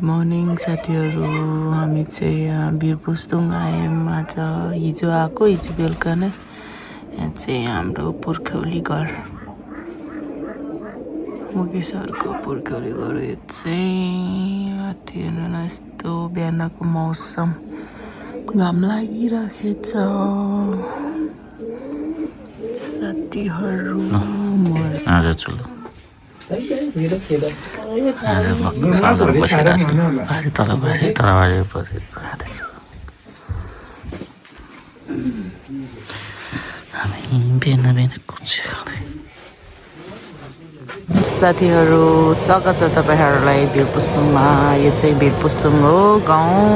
Morning साथीहरू हामी चाहिँ वीरपुस्तुङ आयौँ आज हिजो आएको हिजो बेलुका नै यहाँ चाहिँ हाम्रो पुर्ख्यौली घर मुकेशहरूको पुर्ख्यौली घर यो चाहिँ माथि हेर्नु न यस्तो बिहानको मौसम घाम लागिरहेछ साथीहरू आज भक्कु सालहरू बसिरहेको छ बारी तल बारी हामी बिहान कुच्चे खाँदै साथीहरू स्वागत छ तपाईँहरूलाई वीरपुस्तुङमा। यो चाहिँ वीरपुस्तुङ हो गाउँ।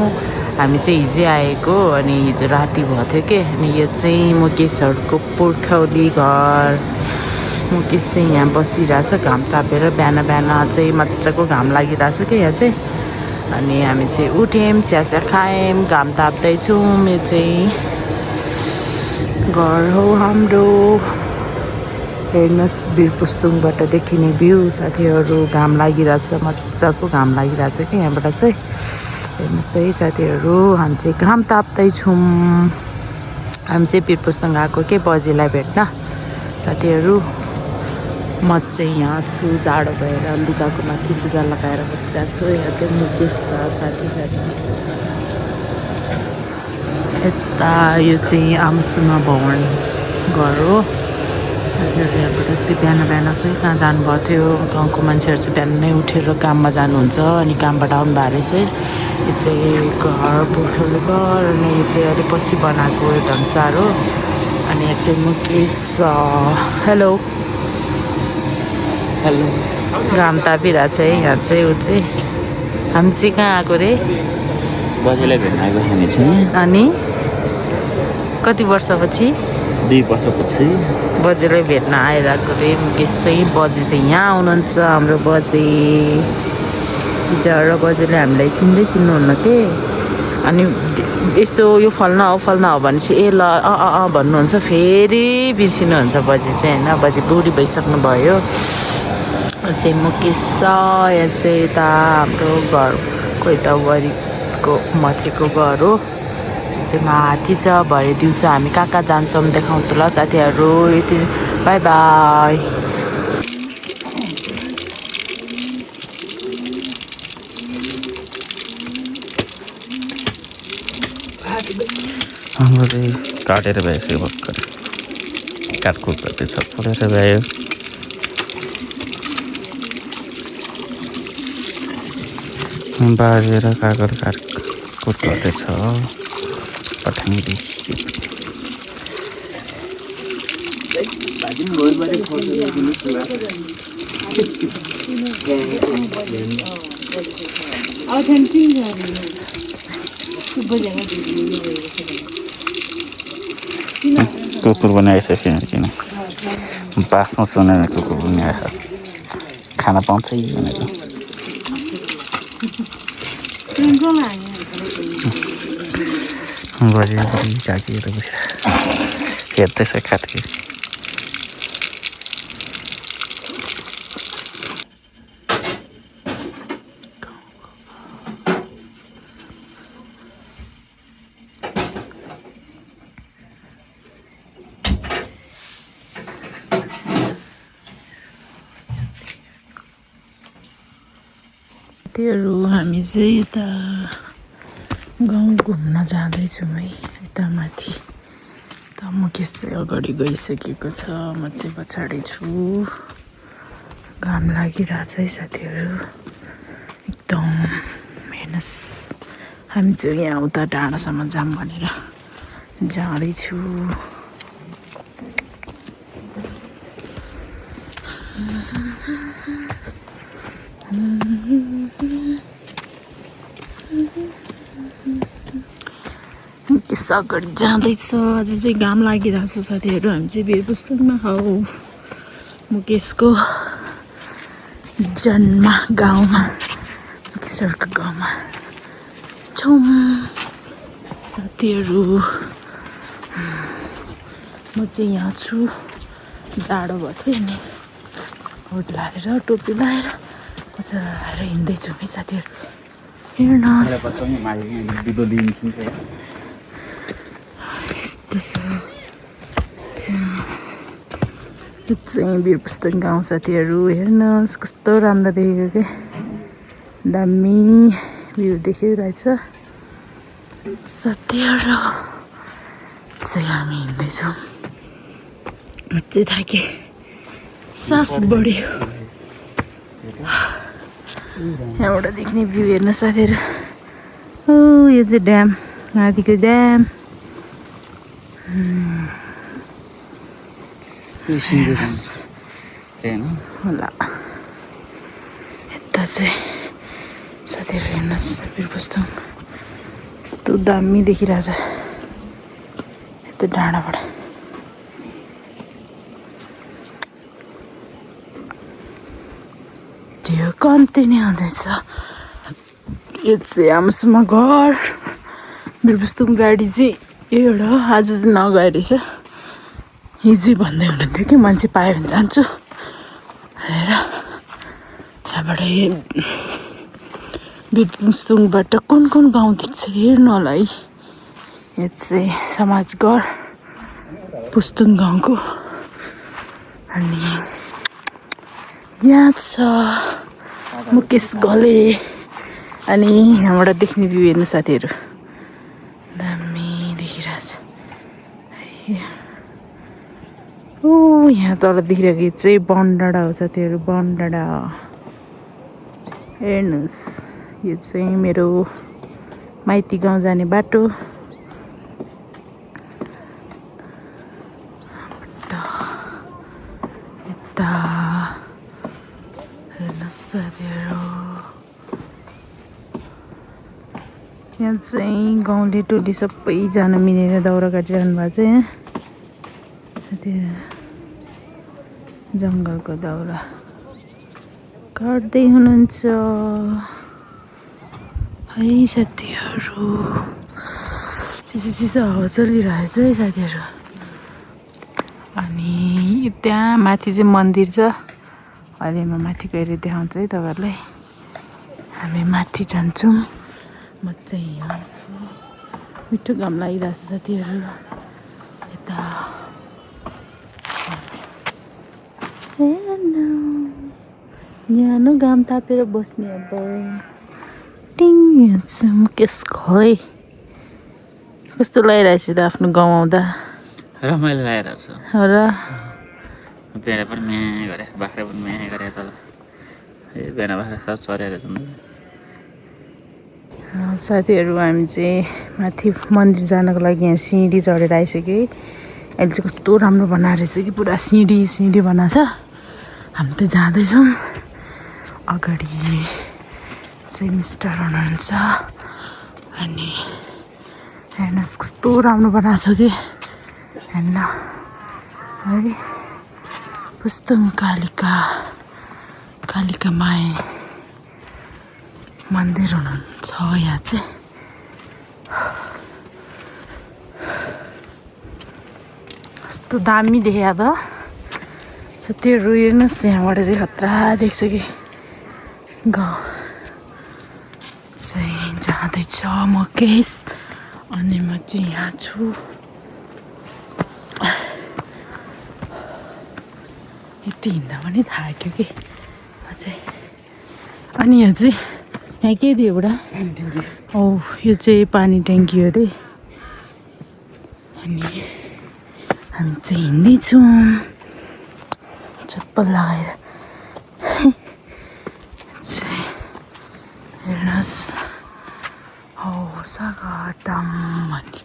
हामी चाहिँ हिजै आएको अनि हिजो राति भएको थियो कि अनि यो चाहिँ मुकेशहरूको पुर्ख्यौली घर। मुकेश चाहिँ यहाँ बसिरहेछ घाम तापेर बिहान चाहिँ मजाको घाम लागिरहेछ कि यहाँ चाहिँ। अनि हामी चाहिँ उठ्यौँ चिया खायौँ घाम ताप्दैछौँ। यो चाहिँ घर हो हाम्रो। हेर्नुहोस् वीरपुस्तुङबाट देखिने भ्यू साथीहरू। घाम लागिरहेछ मजाको घाम लागिरहेछ कि यहाँबाट चाहिँ। हेर्नुहोस् है साथीहरू हामी चाहिँ घाम ताप्दैछौँ। हामी चाहिँ वीरपुस्तुङ आएको के बजेलाई भेट्न साथीहरू। म चाहिँ यहाँ छु जाडो भएर लुगाको माथि लुगा लगाएर बसिरहेको छु। यहाँ चाहिँ मुकेश छ साथीहरू। यता यो चाहिँ आमसुमा भवन घर हो साथीहरू। यहाँबाट चाहिँ बिहान खै कहाँ जानुभएको थियो। गाउँको मान्छेहरू चाहिँ बिहान नै उठेर काममा जानुहुन्छ अनि कामबाट आउनु भएको रहेछ। यो चाहिँ घर पुर्ख्यौली घर अनि यो चाहिँ अलिक पछि बनाएको धनसार हो। अनि यहाँ चाहिँ मुकेश हेलो हेलो घाम तापिरहेको छ है यहाँ चाहिँ। ऊ चाहिँ हामी चाहिँ कहाँ आएको रे बजेलाई भेट्न आएको हामी चाहिँ। अनि कति वर्षपछि 2 वर्षपछि बजेलाई भेट्न आइरहेको रे मुकेश चाहिँ। बजे चाहिँ यहाँ आउनुहुन्छ हाम्रो बजे। हिजो बजेले हामीलाई चिन्नुहुन्न के। अनि यस्तो यो फल्ना हो भनेपछि ए ल भन्नुहुन्छ फेरि बिर्सिनुहुन्छ बजे चाहिँ होइन। बजे बुढी भइसक्नु भयो चाहिँ। मुकेश छ यहाँ चाहिँ यता हाम्रो घरको यता वरिको मथेको घर हो चाहिँ। माथि छ भरे दिउँसो हामी कहाँ जान्छौँ देखाउँछु ल साथीहरू। यति बाई बाई। हाम्रो चाहिँ काटेर भ्याइसक्यो भर्खर। काटकुट गर्दैछ परेर भ्यायो। बाजेर कागज काटकुट गर्दैछ पठाङदेखि। कुकुर पनि आइसक्यो किन बाँच्न सुनेर कुकुर पनि आयो। खाना पाउँछ भनेको बजी काकिएर बसिरहेको हेर्दैछ काट्यो। त्योहरू हामी चाहिँ यता गाउँ घुम्न जाँदैछौँ है यता माथि। त मुकेश चाहिँ अगाडि गइसकेको छ म चाहिँ पछाडि छु। घाम लागिरहेछ है साथीहरू एकदम। हेर्नुहोस् हामी चाहिँ यहाँ उता डाँडासम्म जाऊँ भनेर जाँदैछु। मुकेश अगाडि जाँदैछ। आज चाहिँ घाम लागिरहेछ साथीहरू। हामी चाहिँ वीरपुस्तुङमा हौ मुकेशको जन्म गाउँमा मुकेशहरूको गाउँमा छौँ साथीहरू। म चाहिँ यहाँ छु जाडो भएको थियो नि हुड लाएर टोपी लाएर पछाडि लाएर हिँड्दैछु है साथीहरू। हेर्नुहोस् बच्चाउने मागे दिदो लिन्छन् यस्तो छ यो चाहिँ वीरपुस्तक गाउँ साथीहरू हेर्नुहोस् कस्तो राम्रो देखेको के दामी भ्यू देखिरहेछ साथीहरू चाहिँ हामी हिँड्दैछौँ म चाहिँ थाकेँ सास बढ्यो यहाँबाट देख्ने भ्यू हेर्नु साथीहरू ओ यो चाहिँ ड्याम माथिको ड्याम होला यता चाहिँ साथीहरू हेर्नुहोस् वीरपुस्तक यस्तो दामी देखिरहेछ यस्तो डाँडाबाट त्यो कन्टिन्यू हुँदैछ यो चाहिँ आमासम्म घर वीरपुस्तक गाडी चाहिँ एउटा आज चाहिँ नगए रहेछ हिजै भन्दै हुनुहुन्थ्यो कि मान्छे पायो भने जान्छु हेर यहाँबाट वीरपुस्तकबाट कुन कुन गाउँ देख्छ हेर्नु होला है यो चाहिँ समाजघर पुस्तुङ गाउँको अनि यहाँ छ मुकेश घले अनि यहाँबाट देख्ने भ्यू हेर्नु साथीहरू दामी देखिरहेछ ओ यहाँ तल देखिरहेको चाहिँ बनडाँडा हो साथीहरू बनडाँडा हेर्नुहोस् यो चाहिँ मेरो माइती गाउँ जाने बाटो यता हेर्नुहोस् साथीहरू यहाँ चाहिँ गाउँले टोली सबैजना मिलेर दाउरा काटिरहनु भएको छ यहाँ साथीहरू जङ्गलको दाउरा काट्दै हुनुहुन्छ है साथीहरू चिसो चिसो हावा चलिरहेछ है साथीहरू अनि त्यहाँ माथि चाहिँ मन्दिर छ अहिले म माथि गएर देखाउँछु है तपाईँहरूलाई हामी माथि जान्छौँ म चाहिँ यहाँ छु मिठो घाम लागिरहेछ साथीहरू यता न्यानो घाम तापेर बस्ने अब टिङ मुकेश खै कस्तो लगाइरहेछ त आफ्नो गाउँ आउँदा रमाइलो लागेर छ र बिहान पनि म्याँ गरे बाख्रा पनि म्याँ गरे तल बिहान बाख्रा सब चरेर जान्छ साथीहरू हामी चाहिँ माथि मन्दिर जानको लागि यहाँ सिँढी चढेर आइसक्यो अहिले चाहिँ कस्तो राम्रो बनाएर रहेछ कि पुरा सिँढी बनाएको छ हामी त जाँदैछौँ अगाडि चाहिँ मिस्टर हुनुहुन्छ अनि हेर्नुहोस् कस्तो राम्रो बनाएको छ कि हेर्न है पुस्तुङ कालिका माई मन्दिर हुनुहुन्छ यहाँ चाहिँ कस्तो दामी देखिया त साथीहरू हेर्नुहोस् यहाँबाट चाहिँ खतरा देख्छ कि गाउँ चाहिँ जाँदैछ मुकेश अनि म चाहिँ यहाँ छु यति हिँड्दा पनि थाक्यो कि अझै अनि यहाँ चाहिँ यहाँ के दियो बुढा औ यो चाहिँ पानी ट्याङ्की हो अरे अनि हामी चाहिँ हिँड्दैछौँ चप्पल लगाएर हेर्नुहोस् हो सगटम भन्ने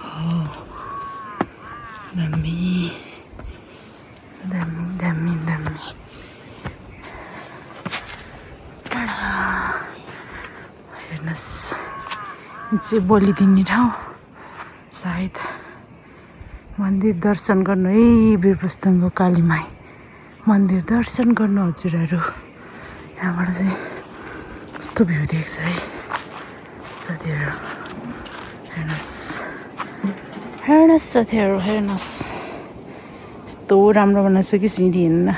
हो दामी दामी दामी दामी हेर्नुहोस् यो चाहिँ बलि दिने ठाउँ सायद मन्दिर दर्शन गर्नु है वीरपुस्तकको कालीमाई मन्दिर दर्शन गर्नु हजुरहरू यहाँबाट चाहिँ कस्तो भ्यू देख्छ है साथीहरू हेर्नुहोस् साथीहरू हेर्नुहोस् यस्तो राम्रो बनाएको छ कि सिँढी हिँड्न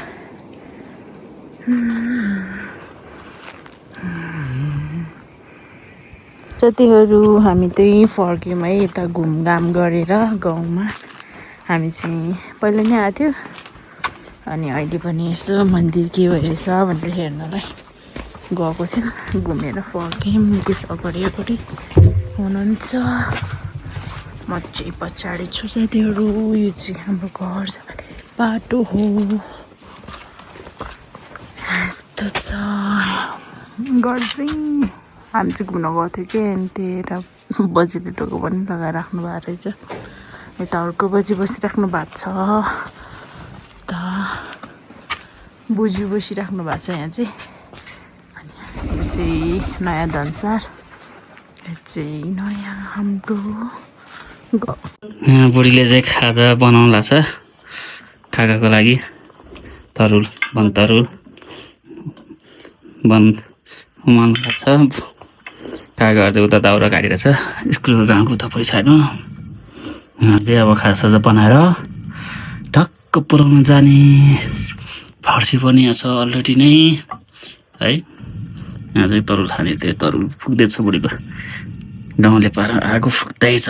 साथीहरू हामी त्यही फर्क्यौँ है यता घुमघाम गरेर गाउँमा हामी चाहिँ पहिला नै आएको थियो अनि अहिले पनि यसो मन्दिर के भएछ भनेर हेर्नलाई गएको थियौँ घुमेर फर्क्यौँ त्यस अगाडि हुनुहुन्छ म चाहिँ पछाडि छु साथीहरू यो चाहिँ हाम्रो घर बाटो हो यस्तो छ घर चाहिँ हामी चाहिँ घुम्न गएको थियो कि अनि त्यही बजीले टोको पनि लगाएर राख्नु भएको रहेछ यता अर्को बजी बसिराख्नु भएको छ त बुझी बसिराख्नु भएको छ यहाँ चाहिँ अनि यो चाहिँ नयाँ धनसार यो चाहिँ नयाँ हाम्रो बुढीले चाहिँ खाजा बनाउला छ काकाको लागि तरुल बन उमाल्नु भएको छ काकाहरू चाहिँ उता दाउरा काटिरहेछ स्कुलको गाउँको उता पछाडिमा यहाँ चाहिँ अब खाजासाजा बनाएर टक्क पुऱ्याउन जाने फर्सी पनि यहाँ छ अलरेडी नै है यहाँ चाहिँ तरुल खाने त्यो तरुल फुक्दैछ बुढीको गाउँले पार आगो फुक्दैछ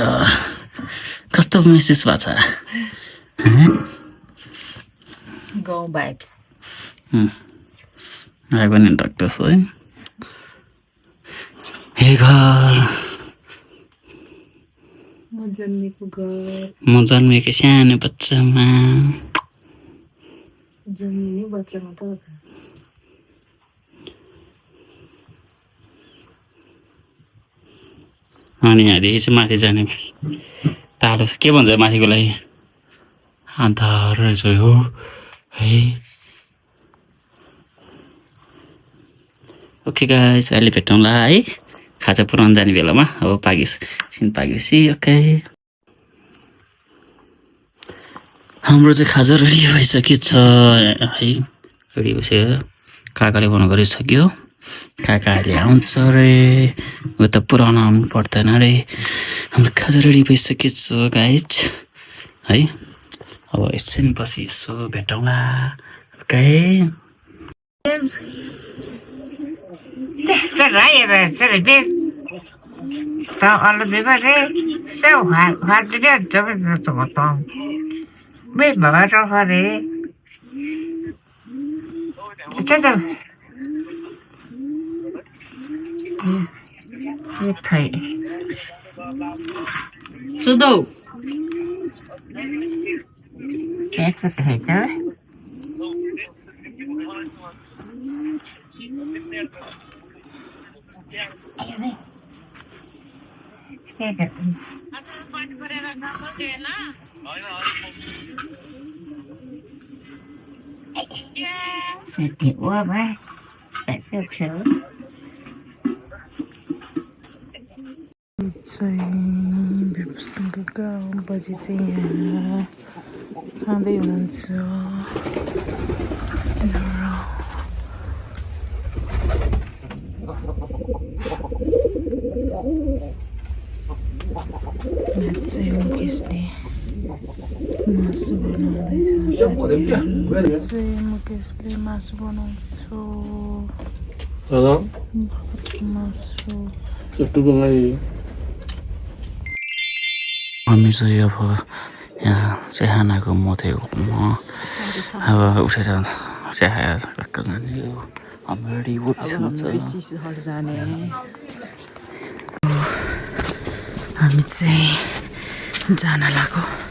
कस्तो महसुस भएको छ गाउँ भाइब्स आयो पनि डाक्टर है हे घर म जन्मेको घर म जन्मेको सानो बच्चामा जन्मिने बच्चामा त अनि यहाँदेखि चाहिँ माथि जाने टाढो के भन्छ माथिको लागि अन्धार रहेछ हो है ओके गाइस अहिले भेटौँला है खाजा पुऱ्याउन जाने बेलामा अब सिन पाकेपछि ओके हाम्रो चाहिँ खाजा रेडी भइसकेछ है रेडी भइसक्यो काकाले फोन गरिसक्यो काका अहिले आउँछ रे उता पुऱ्याउन आउनु पर्दैन रे हाम्रो खाजा रेडी भइसकेछ गाइज है अब एकछिन पछि यसो भेटौँला ओके सुधो व्यवस्थाको गाउँ बजी चाहिँ यहाँ खाँदै हुनुहुन्छ यहाँ चाहिँ मुकेशले मासु बनाउँदैछ मुकेशले मासु बनाउँछु मासु हामी चाहिँ अब यहाँ चिहानको मथेको म अब उठेर चिहा गएको जाने जाने हामी चाहिँ जान लाग्यो